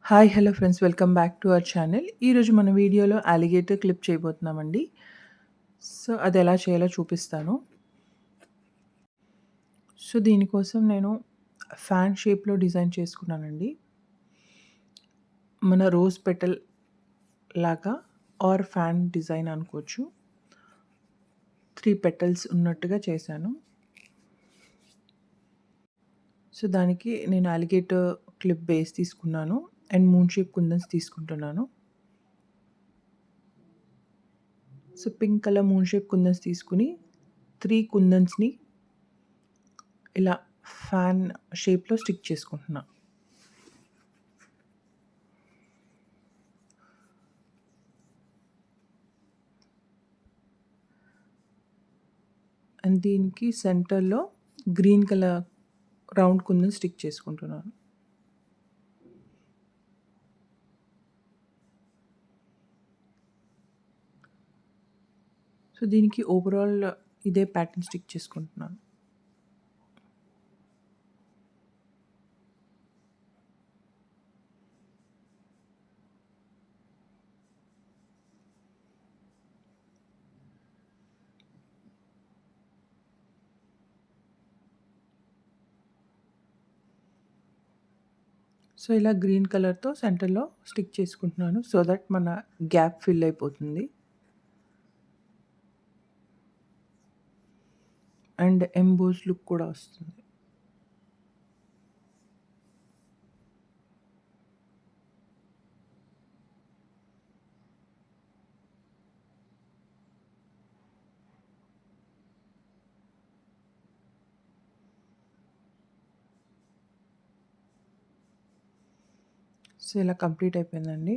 Hi! Hello friends. Welcome back to our channel. ఈరోజు మన వీడియోలో అలిగేటర్ క్లిప్ చేయబోతున్నామండి. సో, అదెలా చేయాలో చూపిస్తాను. సో, దీనికోసం నేను ఫ్యాన్ షేప్‌లో డిజైన్ చేసుకున్నానండి. మన రోజ్ పెటల్ లాగా ఆర్ ఫ్యాన్ డిజైన్ అనుకోవచ్చు. 3 పెటల్స్ ఉన్నట్టుగా చేశాను. సో, దానికి నేను అలిగేటర్ క్లిప్ బేస్ తీసుకున్నాను. అండ్ మూన్ షేప్ కుందన్స్ తీసుకుంటున్నాను. So, pink colour moon shape kundans తీసుకొని 3 కుందన్స్‌ని ఇలా ఫ్యాన్ షేప్‌లో స్టిక్ చేసుకుంటున్నా. అండ్ దీనికి సెంటర్‌లో green colour round kundan stick చేసుకుంటున్నాను. సో, దీనికి ఓవరాల్ ఇదే ప్యాటర్న్ స్టిక్ చేసుకుంటున్నాను. సో, ఇలా గ్రీన్ కలర్‌తో సెంటర్‌లో స్టిక్ చేసుకుంటున్నాను. సో దట్ మన గ్యాప్ ఫిల్ అయిపోతుంది. అండ్ ఎంబోస్ లుక్ కూడా వస్తుంది. సో, ఇలా కంప్లీట్ అయిపోయిందండి.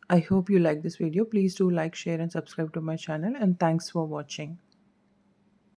I hope you like this video. Please do like, share and subscribe to my channel, and thanks for watching.